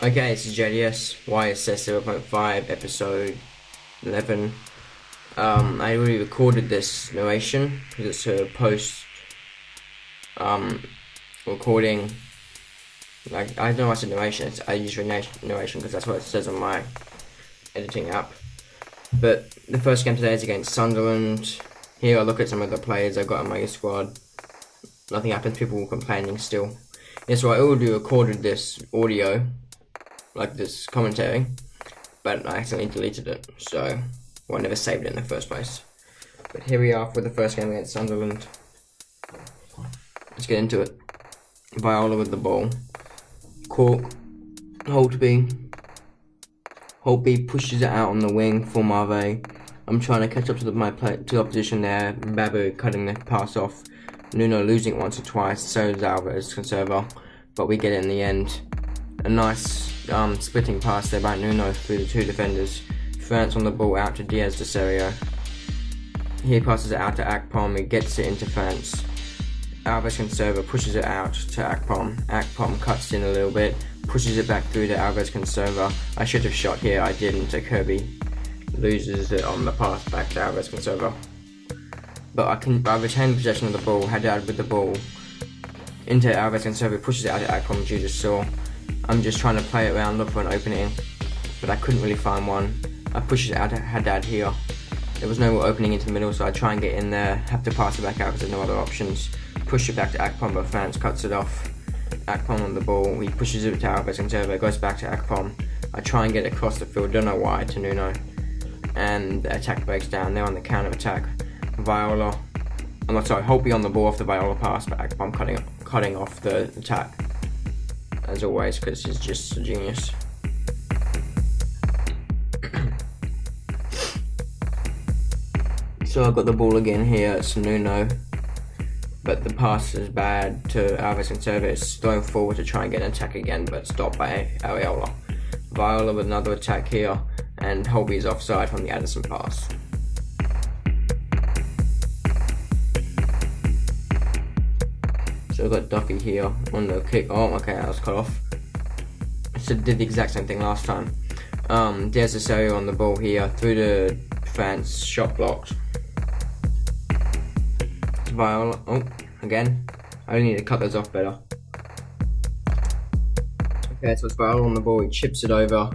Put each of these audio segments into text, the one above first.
Okay, this is JDS, YSS 0.5, episode 11. I already recorded this narration, because it's a post, recording. Like, I don't know what's a narration, I use narration because that's what it says on my editing app. But the first game today is against Sunderland. Here I look at some of the players I've got in my squad. Nothing happens, people complaining still. Yeah, so I already recorded this audio, like this commentary, but I accidentally deleted it, so I never saved it in the first place. But here we are for the first game against Sunderland. Let's get into it. Viola with the ball. Cork, Holtby pushes it out on the wing for Marve. I'm trying to catch up to the opposition there. Babu cutting the pass off. Nuno losing it once or twice, so does Alvarez Conserva, but we get it in the end. A nice splitting pass there by Nuno through the two defenders. France on the ball out to Diaz de Serio. He passes it out to Akpom, he gets it into France. Alvarez Conserva pushes it out to Akpom. Akpom cuts in a little bit, pushes it back through to Alvarez Conserva. I should have shot here, I didn't. So Kirby loses it on the pass back to Alvarez Conserva. But I retained possession of the ball, Haddad with the ball into Alvarez Conserva, pushes it out to Akpom, as you just saw. I'm just trying to play it around, look for an opening, but I couldn't really find one. I pushed it out to Haddad here. There was no opening into the middle, so I try and get in there, have to pass it back out because there's no other options. Push it back to Akpom, but France cuts it off. Akpom on the ball, he pushes it to Alvarez Conserva, goes back to Akpom. I try and get across the field, don't know why, to Nuno. And the attack breaks down, they're on the counter attack. Holtby on the ball off the Viola pass, but Akpom cutting off the attack. As always, because he's just a genius. So I've got the ball again here, it's Nuno. But the pass is bad to Alvarez Conserva. It's thrown forward to try and get an attack again, but stopped by Areola. Viola with another attack here, and Holtby is offside from the Addison pass. So I've got Duffy here on the kick. Oh, okay, that was cut off. So did the exact same thing last time. Diaz de Serio on the ball here, through the France, shot blocked. Viola, oh, again. I only need to cut those off better. Okay, so it's Viola on the ball, he chips it over.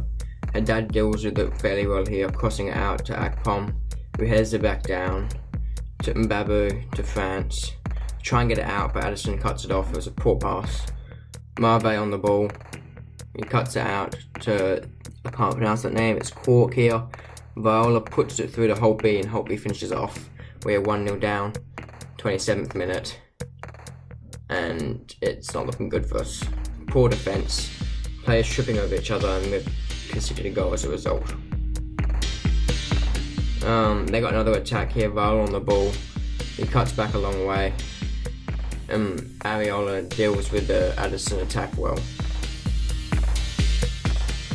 Haddad deals with it fairly well here, crossing it out to Akpom, who heads it back down to Mbabu, to France. Try and get it out, but Addison cuts it off. It was a poor pass. Marve on the ball. He cuts it out to, I can't pronounce that name, it's Cork here. Viola puts it through to Holtby, and Holtby finishes it off. We're 1-0 down, 27th minute. And it's not looking good for us. Poor defence. Players tripping over each other, and we've conceded a goal as a result. They got another attack here, Viola on the ball. He cuts back a long way. Areola deals with the Addison attack well.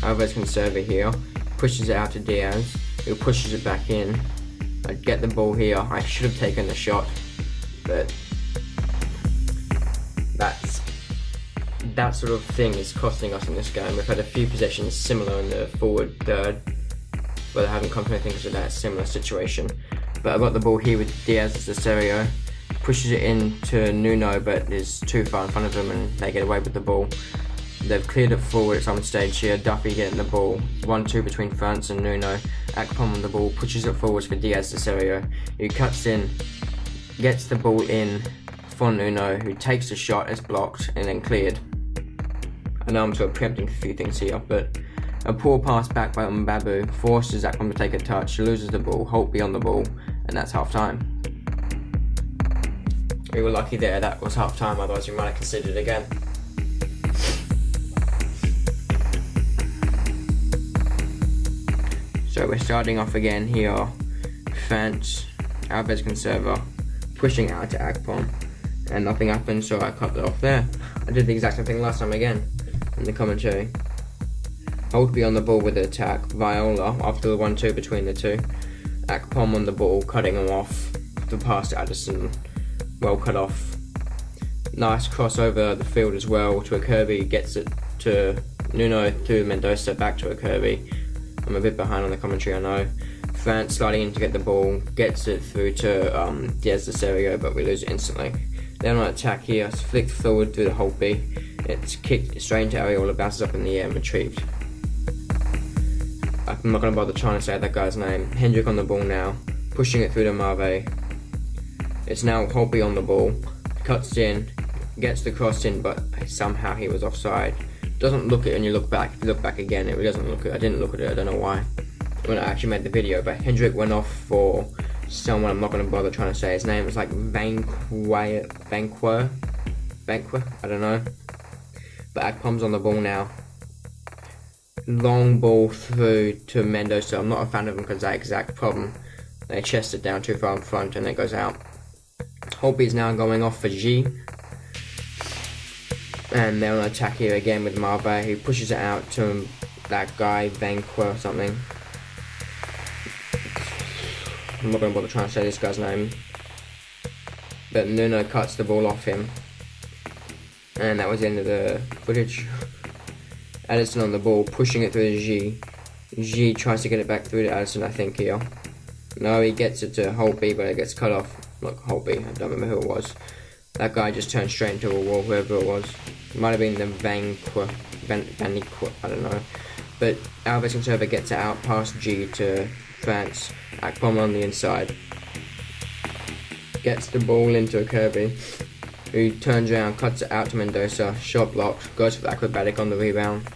Alvarez Conserva here, pushes it out to Diaz, who pushes it back in. I get the ball here, I should have taken the shot, but that sort of thing is costing us in this game. We've had a few possessions similar in the forward third, but I haven't come to anything because of that similar situation. But I got the ball here with Diaz de Serio. Pushes it into Nuno, but is too far in front of them and they get away with the ball. They've cleared it forward at some stage here. Duffy getting the ball. 1-2 between France and Nuno. Akpom on the ball, pushes it forwards for Diaz de Serio, who cuts in, gets the ball in for Nuno, who takes the shot, it's blocked, and then cleared. I know I'm sort of preempting a few things here, but a poor pass back by Mbabu forces Akpom to take a touch, loses the ball, Holtby on the ball, and that's half time. We were lucky there, that was half time, otherwise we might have considered it again. So we're starting off again here. France, Alvarez Conserva, pushing out to Akpom, and nothing happened, so I cut it off there. I did the exact same thing last time again, in the commentary. Holtby on the ball with the attack, Viola after the 1-2 between the two. Akpom on the ball, cutting him off, the pass to Addison. Well cut off. Nice cross over the field as well to a Kirby, gets it to Nuno to Mendoza, back to a Kirby. I'm a bit behind on the commentary, I know. France sliding in to get the ball, gets it through to Diaz de Serio, but we lose it instantly. Then on attack here, it's flicked forward through the whole B. It's kicked straight into Areola, bounces up in the air and retrieved. I'm not going to bother trying to say that guy's name. Hendrick on the ball now, pushing it through to Marve. It's now Holtby on the ball, cuts in, gets the cross in, but somehow he was offside. Doesn't look at it and you look back. If you look back again, it doesn't look at it. I didn't look at it, I don't know why. When I actually made the video, but Hendrick went off for someone I'm not going to bother trying to say his name. It's like Vanquer, I don't know. But Akpom's on the ball now. Long ball through to Mendoza. I'm not a fan of him because that exact problem. They chest it down too far in front and it goes out. Holtby's now going off for G. And they're on attack here again with Marve, who pushes it out to that guy, Vanquer or something. I'm not going to bother trying to say this guy's name. But Nuno cuts the ball off him. And that was the end of the footage. Addison on the ball, pushing it through to G. G tries to get it back through to Addison, I think, here. No, he gets it to Holtby, but it gets cut off. Not Holtby, I don't remember who it was. That guy just turned straight into a wall, whoever it was. It might have been the Vaniqua, I don't know. But Alves Conserva gets it out past G to France. Akpom on the inside. Gets the ball into a Kirby, who turns around, cuts it out to Mendoza, shot blocked, goes for the acrobatic on the rebound,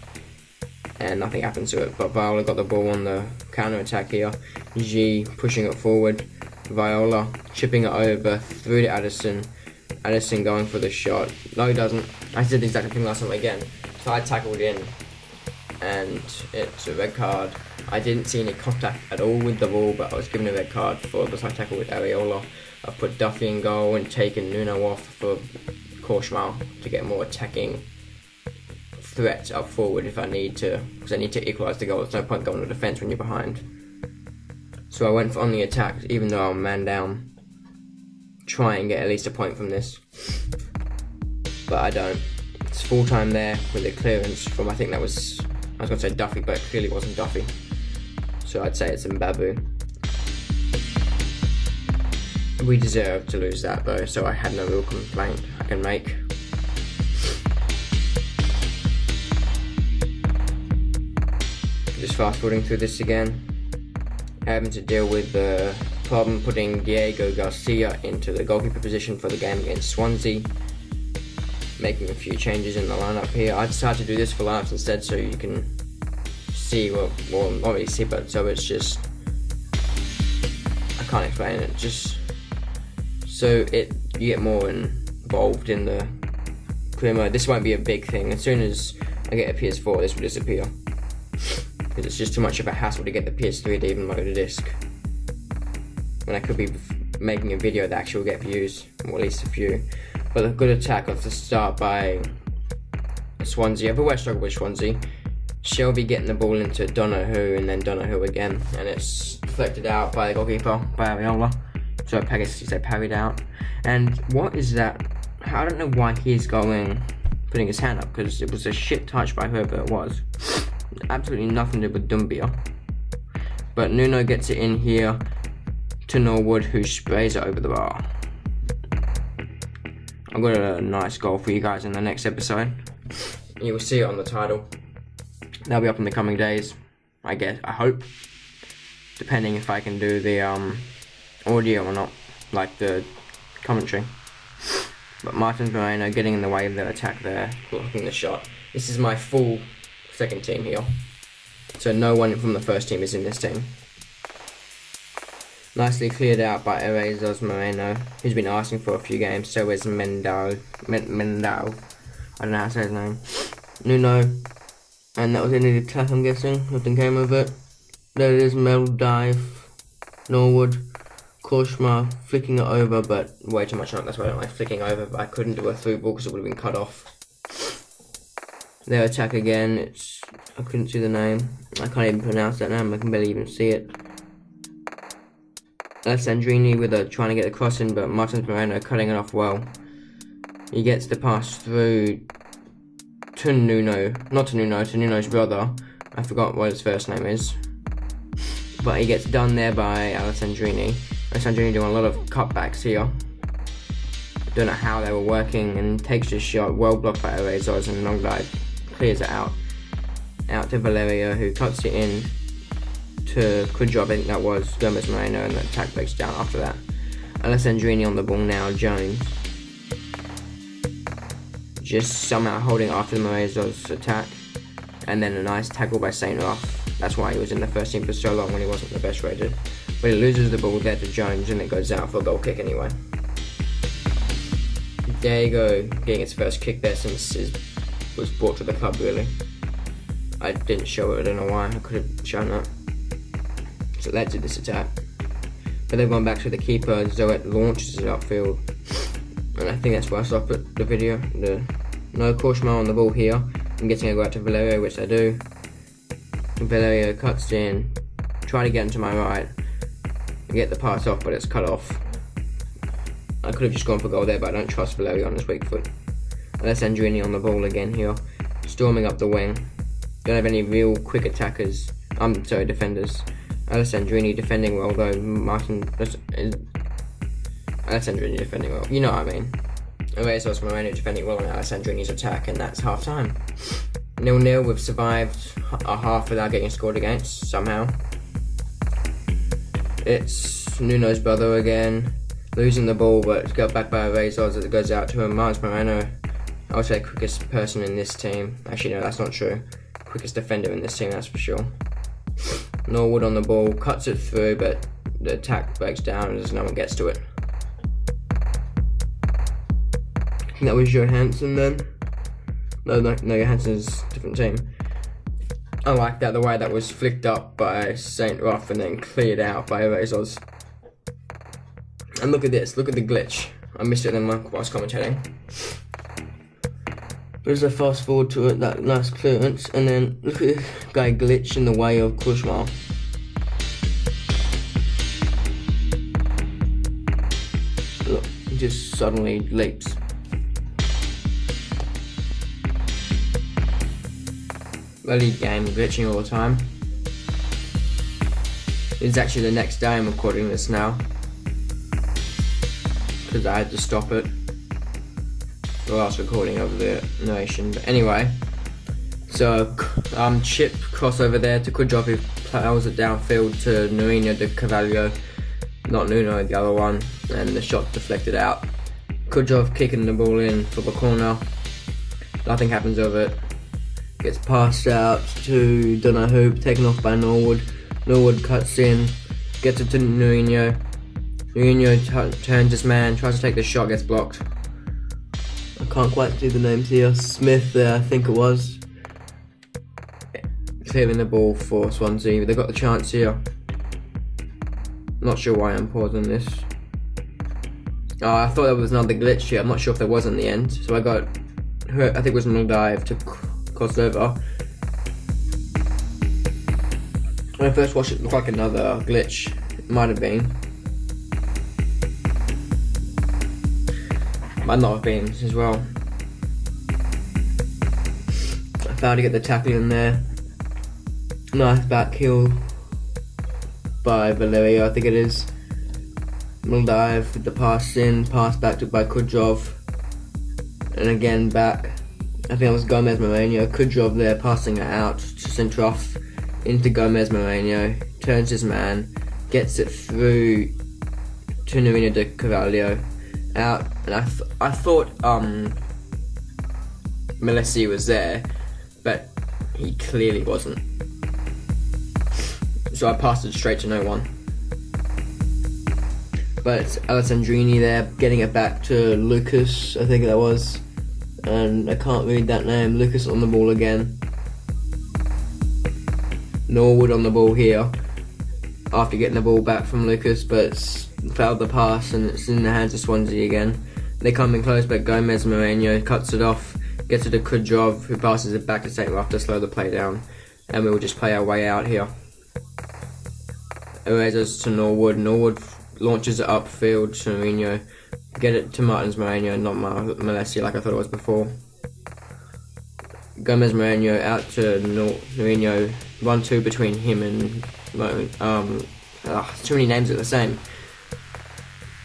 and nothing happens to it. But Viola got the ball on the counter attack here. G pushing it forward, Viola chipping it over through to Addison. Addison going for the shot. No, he doesn't. I did the exact thing last time again. So I tackled in, and it's a red card. I didn't see any contact at all with the ball, but I was given a red card for the side tackle with Areola. I put Duffy in goal and taken Nuno off for Korschmar to get more attacking threat up forward if I need to, because I need to equalise the goal. There's no point going to defence when you're behind. So I went on the attack, even though I'm man down. Try and get at least a point from this, but I don't. It's full time there with a clearance from, I think that was, I was going to say Duffy, but it clearly wasn't Duffy. So I'd say it's Mbabu. We deserved to lose that though, so I had no real complaint I can make. Just fast forwarding through this again. Having to deal with the problem putting Diego Garcia into the goalkeeper position for the game against Swansea. Making a few changes in the lineup here. I decided to do this for lineups instead so you can see well not really see, but so it's just, I can't explain it, just so you get more involved in the career mode. This won't be a big thing. As soon as I get a PS4, this will disappear. Because it's just too much of a hassle to get the PS3 to even load a disc. When I could be making a video that actually will get views, or at least a few. But a good attack off the start by Swansea. I've always struggled with Swansea. Shelby getting the ball into Donoghue and then Donoghue again. And it's deflected out by the goalkeeper, by Areola. So I guess you say parried out. And what is that? I don't know why he's putting his hand up, because it was a shit touch by whoever it was. Absolutely nothing to do with Dumbia. But Nuno gets it in here to Norwood, who sprays it over the bar. I've got a nice goal for you guys in the next episode. You will see it on the title. That'll be up in the coming days, I guess, I hope. Depending if I can do the audio or not, like the commentary. But Martins Moreno getting in the way of the attack there, blocking the shot. This is my full second team here. So no one from the first team is in this team. Nicely cleared out by Erasmus Moreno, who's been asking for a few games. So is Mendao. I don't know how to say his name. Nuno. And that was the end of the attack, I'm guessing. Nothing came of it. There it is, Mel dive. Norwood. Korschmar flicking it over, but way too much on it. That's why I don't like flicking over, but I couldn't do a through ball because it would have been cut off. Their attack again, I couldn't see the name. I can't even pronounce that name, I can barely even see it. Alessandrini with trying to get the cross in, but Martins Moreno cutting it off well. He gets the pass through to Nuno, not to Nuno, to Nuno's brother. I forgot what his first name is. But he gets done there by Alessandrini. Alessandrini doing a lot of cutbacks here. Don't know how they were working, and takes this shot, well blocked by Arezos, and long dive clears it out. Out to Valerio, who cuts it in to Kudrov, I think that was Gomez Moreno, and the attack breaks down after that. Alessandrini on the ball now, Jones. Just somehow holding after Moreno's attack. And then a nice tackle by Saint Ruff. That's why he was in the first team for so long when he wasn't the best rated. But he loses the ball there to Jones, and it goes out for a goal kick anyway. Diego getting its first kick there since it was brought to the club, really. I didn't show it, I don't know why, I could have shown that. So it led to this attack. But they've gone back to the keeper, Zoet launches it upfield. And I think that's where I stopped the video. No Korshmar on the ball here. I'm getting a go out to Valerio, which I do. Valerio cuts in, try to get into my right, and get the pass off, but it's cut off. I could have just gone for goal there, but I don't trust Valerio on his weak foot. Alessandrini on the ball again here, storming up the wing. Don't have any real quick attackers. Defenders. Alessandrini defending well, though. Alessandrini defending well. You know what I mean. Arezos Moreno defending well on Alessandrini's attack, and that's half time. 0-0. We've survived a half without getting scored against somehow. It's Nuno's brother again, losing the ball, but it's got back by Arezos as it goes out to him. Moreno, I would say quickest person in this team. Actually, no, that's not true. Quickest defender in this team, that's for sure. Norwood on the ball, cuts it through, but the attack breaks down as no one gets to it. I think that was Johansson then. No, Johansson's a different team. I like that, the way that was flicked up by Saint Ruff and then cleared out by Arezos. And look at this, look at the glitch. I missed it in my whilst commentating. There's a fast forward to it, that nice clearance, and then look at this guy glitch in the way of Kushmal. Look, he just suddenly leaps. Early game glitching all the time. It's actually the next day I'm recording this now, because I had to stop it. The last recording of the narration, but anyway, so chip crossover there to Kudrov, who plows it downfield to Nuno de Carvalho, not Nuno, the other one, and the shot deflected out. Kudrov kicking the ball in for the corner, nothing happens of it, gets passed out to Donahoop, taken off by Norwood. Norwood cuts in, gets it to Nuno. Nuno turns his man, tries to take the shot, gets blocked. I can't quite see the names here. Smith there, I think it was. Clearing the ball for Swansea. They got the chance here. Not sure why I'm pausing this. Oh, I thought there was another glitch here. I'm not sure if there was in the end. So I got, I think it was an dive to cross over. When I first watched it, it looked like another glitch. It might have been. Might not have been as well. I failed to get the tackle in there. Nice back heel by Valerio, I think it is. Middle dive with the pass in, pass back to by Kudrov. And again back. I think that was Gomez Moreno. Kudrov there passing it out to Centroff into Gomez Moreno. Turns his man, gets it through to Nuno de Carvalho. Out, and I thought Melesi was there, but he clearly wasn't. So I passed it straight to no one. But it's Alessandrini there, getting it back to Lucas, I think that was. And I can't read that name. Lucas on the ball again. Norwood on the ball here, after getting the ball back from Lucas, but failed the pass and it's in the hands of Swansea again. They come in close, but Gomez Moreno cuts it off, gets it to Kudrov, who passes it back to Saint Ruff to slow the play down, and we will just play our way out here. Erasers to Norwood. Norwood launches it upfield to Mourinho, get it to Martins Moreno, not Melesi like I thought it was before. Gomez Moreno out to Mourinho. 1-2 between him and too many names are the same.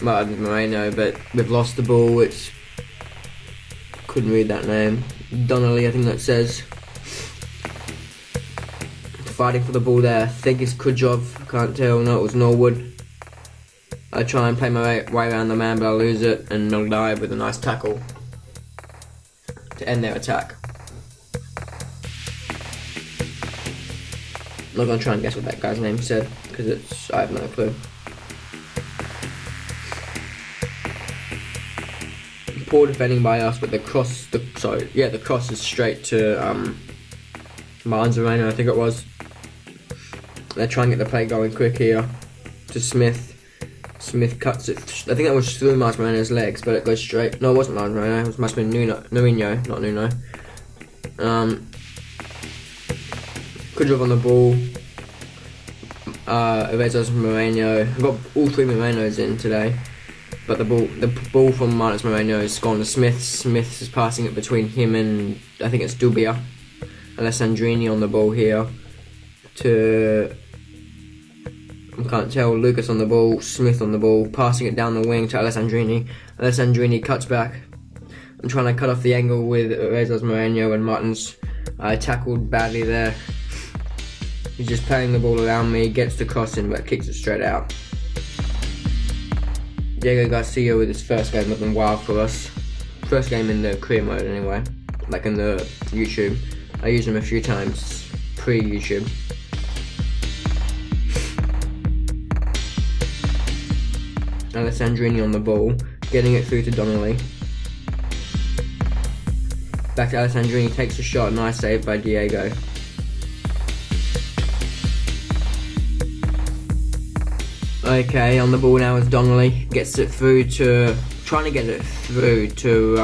Moreno, but we've lost the ball. It's couldn't read that name. Donnelly, I think that says. Fighting for the ball there. I think it's Kudjov. Can't tell. No, it was Norwood. I try and play my way around the man, but I lose it, and they'll dive with a nice tackle to end their attack. I'm not gonna try and guess what that guy's name said because I have no clue. Poor defending by us, but the cross is straight to Martins Moreno, I think it was. They're trying to get the play going quick here to Smith. Smith cuts it. I think that was through Martins Moreno's legs, but it goes straight. No, it wasn't Martins Moreno. It must have been Mourinho, not Nuno. Kudrov on the ball. YSS Moreno. I've got all three Morenos in today. But the ball from Martins Moreno has gone to Smith. Smith is passing it between him and I think it's Dubia. Alessandrini on the ball here. To I can't tell. Lucas on the ball. Smith on the ball. Passing it down the wing to Alessandrini. Alessandrini cuts back. I'm trying to cut off the angle with YSS Moreno and Martins. I tackled badly there. He's just playing the ball around me. Gets the cross in but kicks it straight out. Diego Garcia with his first game looking wild for us. First game in the career mode anyway. Like in the YouTube. I used him a few times pre-YouTube. Alessandrini on the ball, getting it through to Donnelly. Back to Alessandrini, takes a shot, nice save by Diego. Okay, on the ball now is Donnelly, gets it through to, trying to get it through to,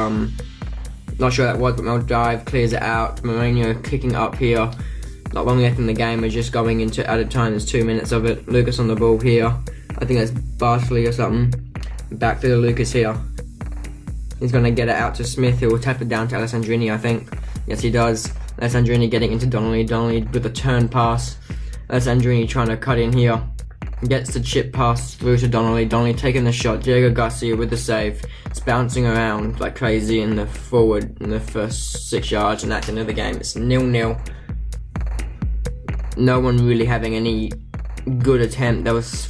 not sure that was, but Maldive clears it out. Moreno kicking up here, not long left in the game, we're just going into added time, there's 2 minutes of it. Lucas on the ball here. I think that's Bartley or something. Back to Lucas here. He's going to get it out to Smith, who will tap it down to Alessandrini, I think. Yes, he does. Alessandrini getting into Donnelly. Donnelly with a turn pass. Alessandrini trying to cut in here. Gets the chip pass through to Donnelly. Donnelly taking the shot. Diego Garcia with the save. It's bouncing around like crazy in the forward in the first 6 yards, and that's the end of the game. It's 0-0. No one really having any good attempt. There was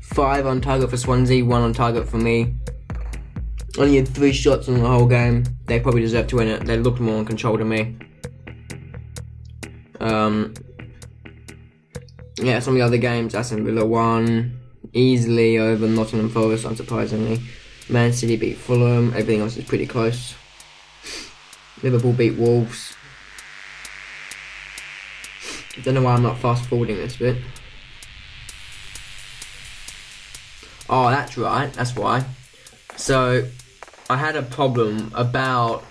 5 on target for Swansea, 1 on target for me. Only had 3 shots in the whole game. They probably deserved to win it. They looked more in control to me. Yeah, some of the other games, Aston Villa won easily over Nottingham Forest, unsurprisingly. Man City beat Fulham. Everything else is pretty close. Liverpool beat Wolves. I don't know why I'm not fast forwarding this bit. Oh, that's right, that's why. So, I had a problem about...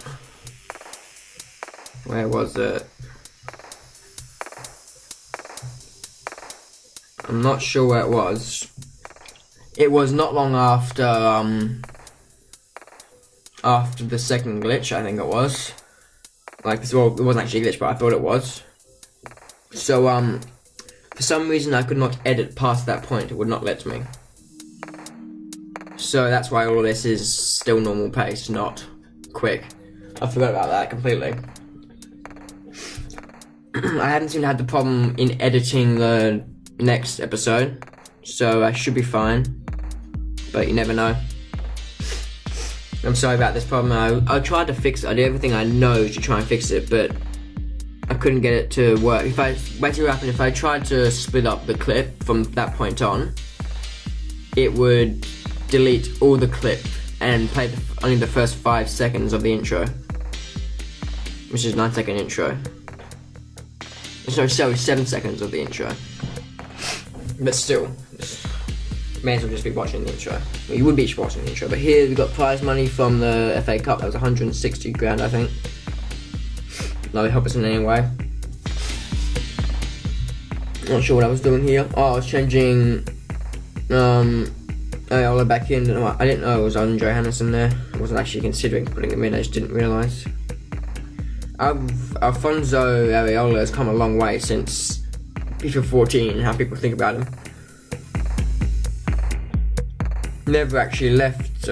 Where was it? I'm not sure where it was. It was not long after after the second glitch, I think it was. Like, well, it wasn't actually a glitch, but I thought it was. So, for some reason I could not edit past that point. It would not let me. So that's why all of this is still normal pace, not quick. I forgot about that completely. I haven't seemed to have the problem in editing the next episode, so I should be fine. But you never know. I'm sorry about this problem. I tried to fix it. I did everything I know to try and fix it, but I couldn't get it to work. Basically what happened, if I tried to split up the clip from that point on, it would delete all the clip and play only the first 5 seconds of the intro, which is 9-second intro. Sorry, 7 seconds of the intro. But still, may as well just be watching the intro. Well, you would be watching the intro, but here we got prize money from the FA Cup. That was 160 grand, I think. That would help us in any way. Not sure what I was doing here. Oh, I was changing Ayola back in. I didn't know it was Andre Hannison there. I wasn't actually considering putting him in, I just didn't realise. Alfonso Areola has come a long way since FIFA 14 and how people think about him. Never actually left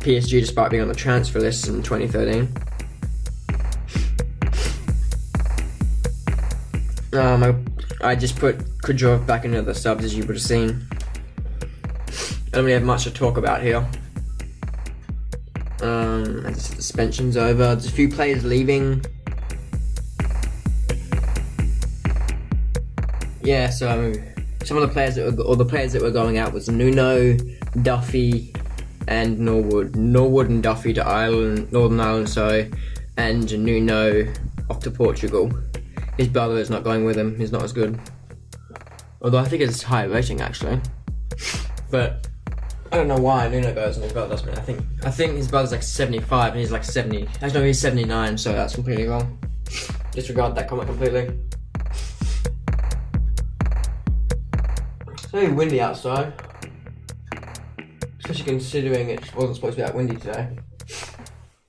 PSG despite being on the transfer list in 2013. I just put Kudrov back into the subs, as you would have seen. I don't really have much to talk about here. As the suspension's over, there's a few players leaving. Yeah, so some of the players that were going out was Nuno, Duffy, and Norwood. Norwood and Duffy to Northern Ireland, and Nuno off to Portugal. His brother is not going with him. He's not as good. Although I think it's high rating actually. But I don't know why Nuno goes and his brother doesn't. I think his brother's like 75 and he's like 70. Actually, no, he's 79, so that's completely wrong. Disregard that comment completely. It's very windy outside. Especially considering it wasn't supposed to be that windy today.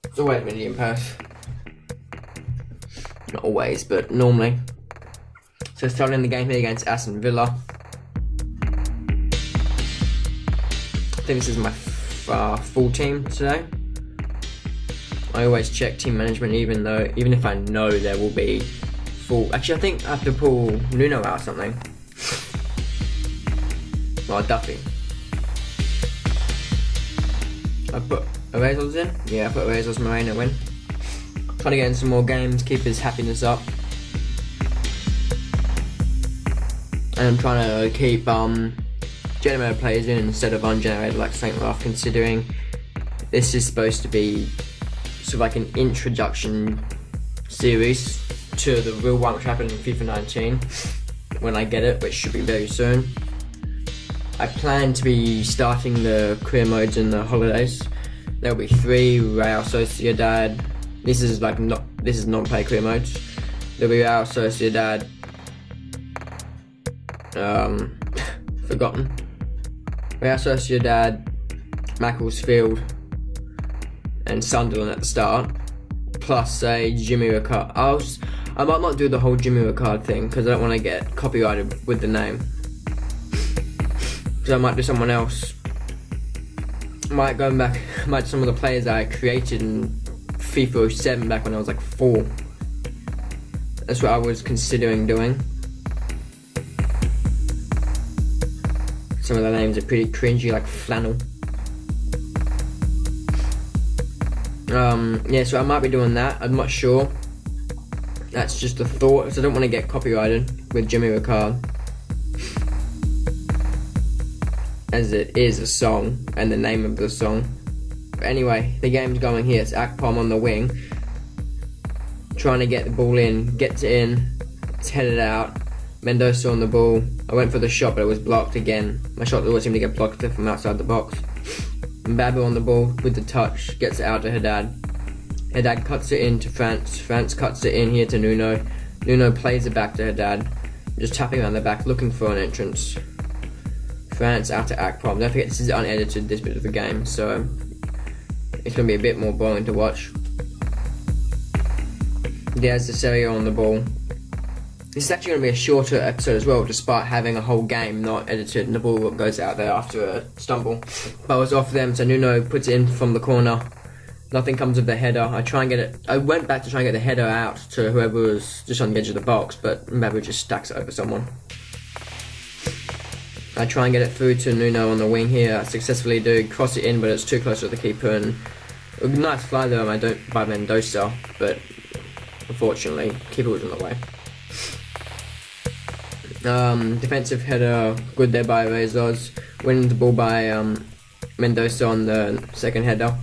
It's always windy in Perth. Not always, but normally. So starting the game here against Aston Villa. I think this is my full team today. I always check team management even if I know there will be full. Actually, I think I have to pull Nuno out or something. Well, Duffy. I put Arezzo's in? Yeah, I put Arezzo's Moreno in. Trying to get in some more games, keep his happiness up. And I'm trying to keep generated players in instead of ungenerated like St. Ralph, considering this is supposed to be sort of like an introduction series to the real one which happened in FIFA 19 when I get it, which should be very soon. I plan to be starting the career modes in the holidays. There'll be 3 Real Sociedad. This is non-play career modes. There'll be Real Sociedad. Forgotten. Real Sociedad, Macclesfield, and Sunderland at the start. Plus a Jimmy Ricard. I might not do the whole Jimmy Ricard thing because I don't want to get copyrighted with the name. So I might do someone else. Might do some of the players that I created in FIFA 07 back when I was like 4. That's what I was considering doing. Some of the names are pretty cringy, like Flannel. Yeah, so I might be doing that. I'm not sure. That's just a thought, because I don't want to get copyrighted with Jimmy Ricard, as it is a song and the name of the song. But anyway, the game's going here. It's Akpom on the wing, trying to get the ball in, gets it in, it's headed out. Mendoza on the ball. I went for the shot, but it was blocked again. My shot always seemed to get blocked from outside the box. Mbabu on the ball with the touch, gets it out to Haddad. Haddad cuts it in to France. France cuts it in here to Nuno. Nuno plays it back to Haddad. Just tapping around the back, looking for an entrance. France out to Akpom. Don't forget, this is unedited, this bit of the game, so it's going to be a bit more boring to watch. There's the Serio on the ball. This is actually going to be a shorter episode as well, despite having a whole game not edited and the ball goes out there after a stumble. But I was off them, so Nuno puts it in from the corner. Nothing comes of the header. I went back to try and get the header out to whoever was just on the edge of the box, but Mbabu just stacks it over someone. I try and get it through to Nuno on the wing here. I successfully do cross it in, but it's too close to the keeper. And a nice fly there by Mendoza, but unfortunately, keeper was in the way. Defensive header, good there by Rezos. Winning the ball by Mendoza on the second header.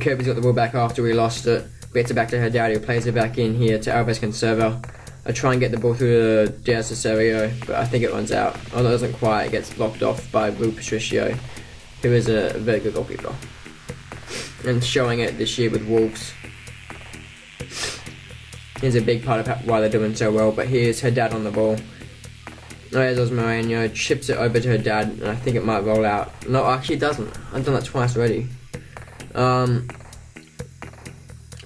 Kirby's got the ball back after we lost it. Gets it back to Haddad, who plays it back in here to Alves Conserva. I try and get the ball through to Diaz Cesario, but I think it runs out. Oh, no, it doesn't quite. It gets blocked off by Rui Patricio, who is a very good goalkeeper. And showing it this year with Wolves. Here's a big part of why they're doing so well, but here's Haddad on the ball. There's Moreno, chips it over to Haddad, and I think it might roll out. No, actually it doesn't. I've done that twice already.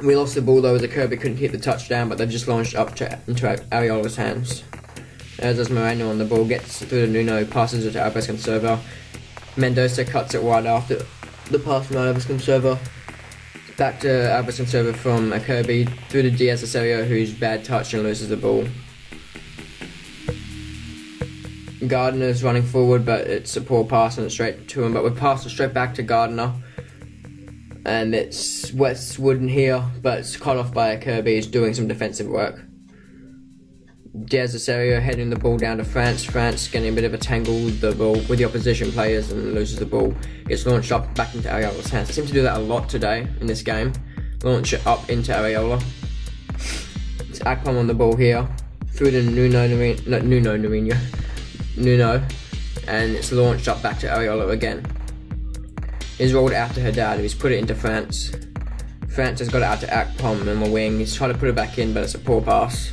We lost the ball though, as the Kirby couldn't hit the touchdown, but they've just launched up into Ariola's hands. As does Moreno on the ball, gets through to Nuno, passes it to Alves Conserva. Mendoza cuts it wide after the pass from Alves Conserva. Back to Alves Conserva from Kirby, through to Diaz Acerio, who's bad touch and loses the ball. Gardner's running forward, but it's a poor pass and it's straight to him, but we pass it straight back to Gardner. And it's Westwood in here, but it's cut off by Kirby. He's doing some defensive work. Diaz Acerio heading the ball down to France. France getting a bit of a tangle with the opposition players and loses the ball. Gets launched up back into Ariola's hands. They seem to do that a lot today in this game. Launch it up into Ariola. It's Akpom on the ball here. Through to Nuno, and it's launched up back to Ariola again. He's rolled out to Haddad, who's put it into France. France has got it out to Akpom on the wing. He's trying to put it back in, but it's a poor pass.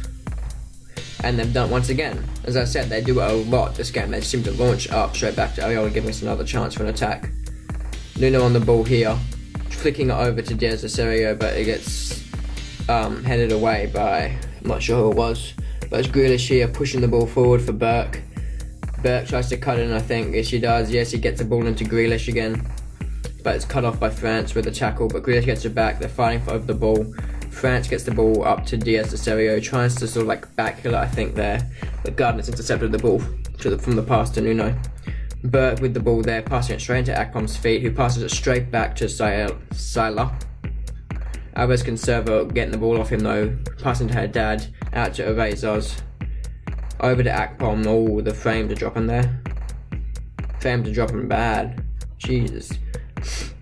And they've done it once again. As I said, they do it a lot this game. They seem to launch up straight back to Ariola, giving us another chance for an attack. Nuno on the ball here, flicking it over to Diaz Acerio, but it gets headed away by, I'm not sure who it was, but it's Grealish here pushing the ball forward for Burke. Burke tries to cut in, I think. Yes, he does. Yes, he gets the ball into Grealish again, but it's cut off by France with a tackle, but Grealish gets it back. They're fighting for over the ball. France gets the ball up to Diaz Acerio, tries to sort of like backheel it, I think, there, but Gardner's intercepted the ball from the pass to Nuno. Burke with the ball there, passing it straight into Akpom's feet, who passes it straight back to Sila. Alves Conserva getting the ball off him though, passing to Haddad, out to Erasers. Over to Akpom. Oh, the frames are dropping there. Frames are dropping bad. Jesus.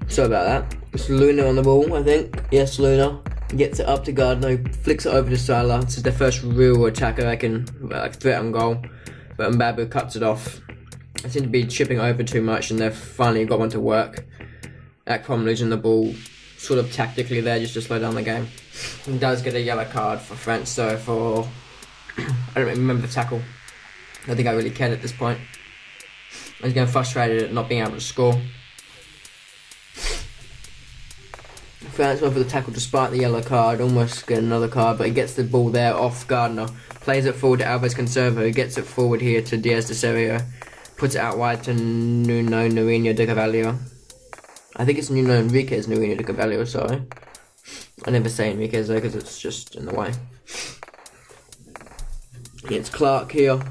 Sorry about that. It's Luna on the ball, I think. Yes, Luna. Gets it up to Gardner, flicks it over to Sila. This is their first real attack, I reckon, like threat on goal. But Mbabu cuts it off. They seem to be chipping over too much, and they've finally got one to work. Akpom losing the ball, sort of tactically there, just to slow down the game. He does get a yellow card for France, so for... I don't remember the tackle. I don't think I really cared at this point. I was getting frustrated at not being able to score. France went for the tackle despite the yellow card, almost get another card, but he gets the ball there off Gardner. Plays it forward to Alves Conserva, who gets it forward here to Diaz Acerio. Puts it out wide to Nuno de Carvalho. I think it's Nuno Enriquez de Carvalho, sorry. I never say Enriquez though, because it's just in the way. It's Clark here,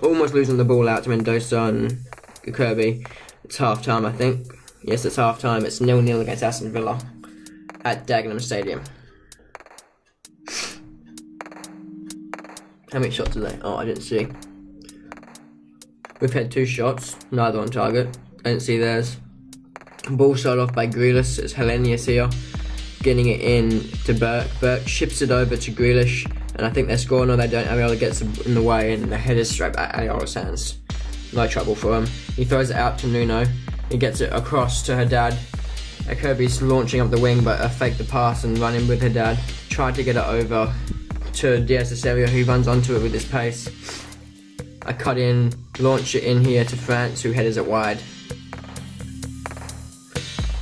almost losing the ball out to Mendoza and Kirby. It's half time, I think. Yes, it's half time. It's 0-0 against Aston Villa at Dagenham Stadium. How many shots are they? Oh, I didn't see. We've had 2 shots, neither on target. I didn't see theirs. Ball shot off by Grealish. It's Hellenius here, getting it in to Burke. Burke ships it over to Grealish, and I think they're scoring, or they don't. Ariola gets in the way, and the header's straight back at Ariola's hands. No trouble for him. He throws it out to Nuno. He gets it across to Haddad. Kirby's launching up the wing, but faked the pass and run in with Haddad. Tried to get it over to Diaz Acerio, who runs onto it with his pace. I cut in, launch it in here to France, who headers it wide.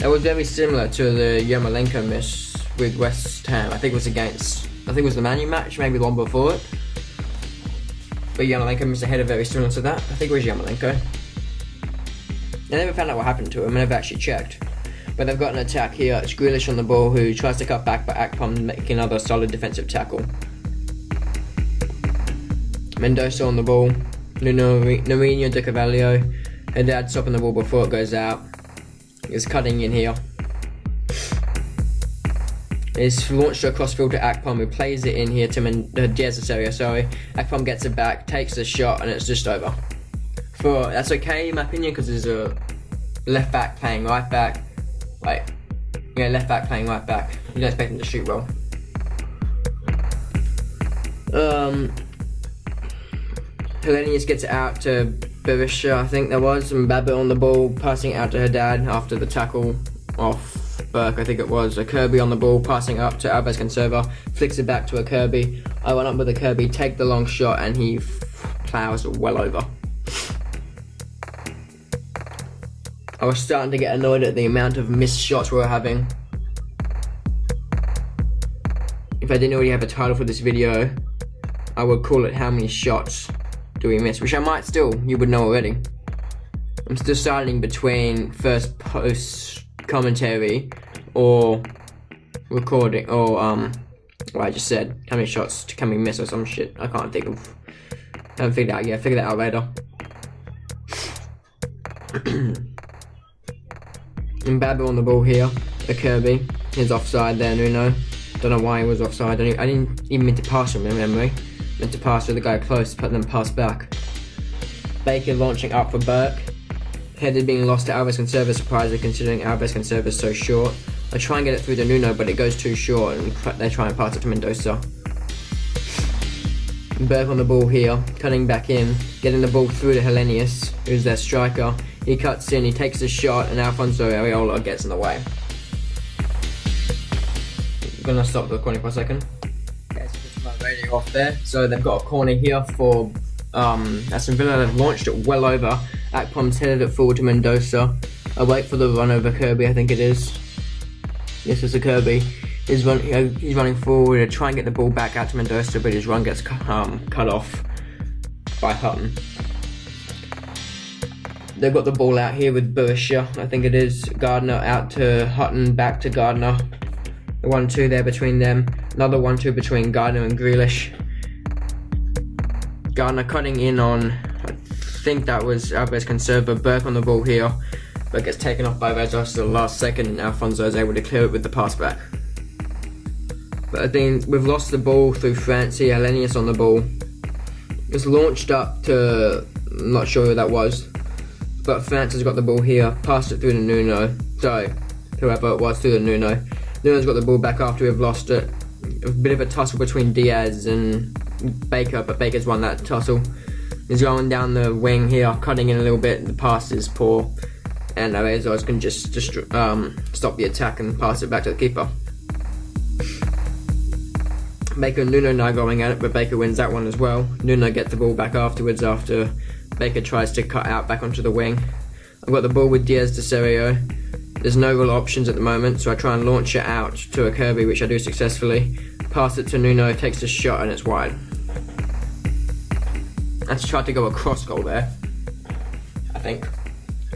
That was very similar to the Yarmolenko miss with West Ham. I think it was the Man U match, maybe the one before it. But Yarmolenko missed a header very similar to that. I think it was Yarmolenko. I never found out what happened to him, I never actually checked. But they've got an attack here. It's Grealish on the ball, who tries to cut back, but Akpom making another solid defensive tackle. Mendoza on the ball. Nourinho de Carvalho. Haddad stopping the ball before it goes out. He's cutting in here. It's launched across field to Akpom, who plays it in here to Diaz Acerio, sorry. Akpom gets it back, takes the shot, and it's just over. That's okay in my opinion, because there's a left back playing right back. Left back playing right back. You don't expect him to shoot well. Hellenius gets it out to Berisha, I think there was, and Babbitt on the ball, passing it out to Haddad after the tackle off Burke, I think it was. A Kirby on the ball, passing up to Alves Conserva, flicks it back to a Kirby. I went up with a Kirby, take the long shot, and he plows it well over. I was starting to get annoyed at the amount of missed shots we were having. if I didn't already have a title for this video, I would call it How Many Shots Do We Miss, which I might still, you would know already. I'm still deciding between first post commentary or recording, or what I just said, how many shots can we miss or some shit. I can't think of, I haven't figured it out yet, figure that out later. Mbappe on the ball here, a Kirby, he's offside there, Nuno. Don't know why he was offside, I didn't even mean to pass him in memory. Meant to pass to the guy close, but then pass back. Baker launching up for Burke. Headed being lost to Alves Conserva, surprisingly considering Alves Conserva is so short. I try and get it through to Nuno, but it goes too short and they try and pass it to Mendoza. Burke on the ball here, cutting back in, getting the ball through to Hellenius, who's their striker. He cuts in, he takes a shot, and Alfonso Areola gets in the way. I'm gonna stop the recording for a second. Okay, so put my radio off there. So they've got a corner here for Aston Villa. They've launched it well over. Akpom's headed it forward to Mendoza. I wait for the run over Kirby, I think it is. Yes, it's a Kirby. He's running forward to try and get the ball back out to Mendoza, but his run gets cut off by Hutton. They've got the ball out here with Borussia, I think it is. Gardner out to Hutton, back to Gardner. The 1-2 there between them. Another 1-2 between Gardner and Grealish. Gardner cutting in on, I think that was Alves Conserva. Burke on the ball here, but gets taken off by Rezos to the last second, and Alfonso is able to clear it with the pass back. But I think we've lost the ball through France here. Hellenius on the ball. It's launched up to, I'm not sure who that was, but France has got the ball here, passed it through to Nuno. So, whoever it was, through to Nuno. Nuno's got the ball back after we've lost it. A bit of a tussle between Diaz and Baker, but Baker's won that tussle. He's going down the wing here, cutting in a little bit. The pass is poor, and Arezzo can just stop the attack and pass it back to the keeper. Baker and Nuno now going at it, but Baker wins that one as well. Nuno gets the ball back afterwards after Baker tries to cut out back onto the wing. I've got the ball with Diaz to Serio. There's no real options at the moment, so I try and launch it out to a Kirby, which I do successfully. Pass it to Nuno, takes the shot, and it's wide. I just tried to go a cross goal there, I think,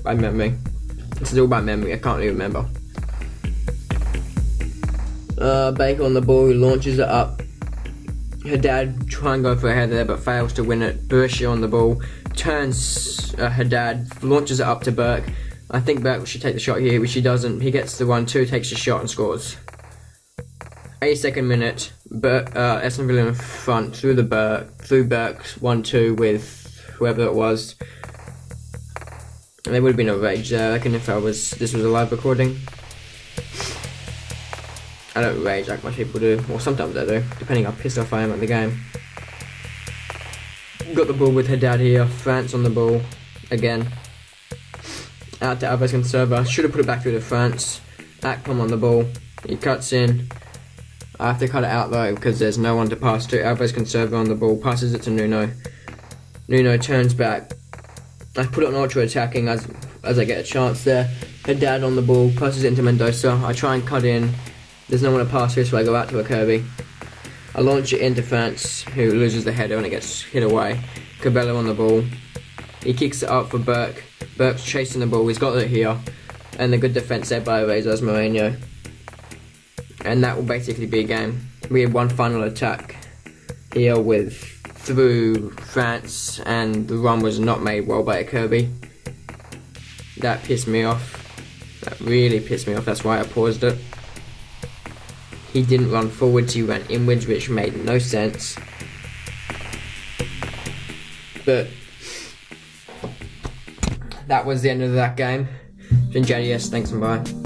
by memory. This is all by memory, I can't really remember. Baker on the ball, he launches it up. Haddad try and go for a header there, but fails to win it. Borussia on the ball, turns Haddad, launches it up to Burke. I think Burke should take the shot here, which he doesn't. He gets the 1-2, takes the shot and scores. 82nd minute, Aston Villa in front through Burke 1-2 with whoever it was. And there would have been a rage there, I reckon, if this was a live recording. I don't rage like most people do, or sometimes I do, depending how pissed off I am at the game. Got the ball with Haddad here, France on the ball, again. Out to Alves Conserva, should have put it back through to France. Akpom on the ball, he cuts in. I have to cut it out though, because there's no one to pass to. Alves Conserva on the ball, passes it to Nuno. Nuno turns back. I put it on ultra attacking as I get a chance there. Haddad on the ball, passes it into Mendoza. I try and cut in. There's no one to pass to, so I go out to a Kirby. I launch it into France, who loses the header and it gets hit away. Cabello on the ball. He kicks it up for Burke. Burke's chasing the ball, he's got it here. And the good defence there by Rezos Mourinho. And that will basically be a game. We have one final attack here through France, and the run was not made well by a Kirby. That pissed me off. That really pissed me off, that's why I paused it. He didn't run forwards, he ran inwards, which made no sense. But that was the end of that game. It's been JDS, thanks and bye.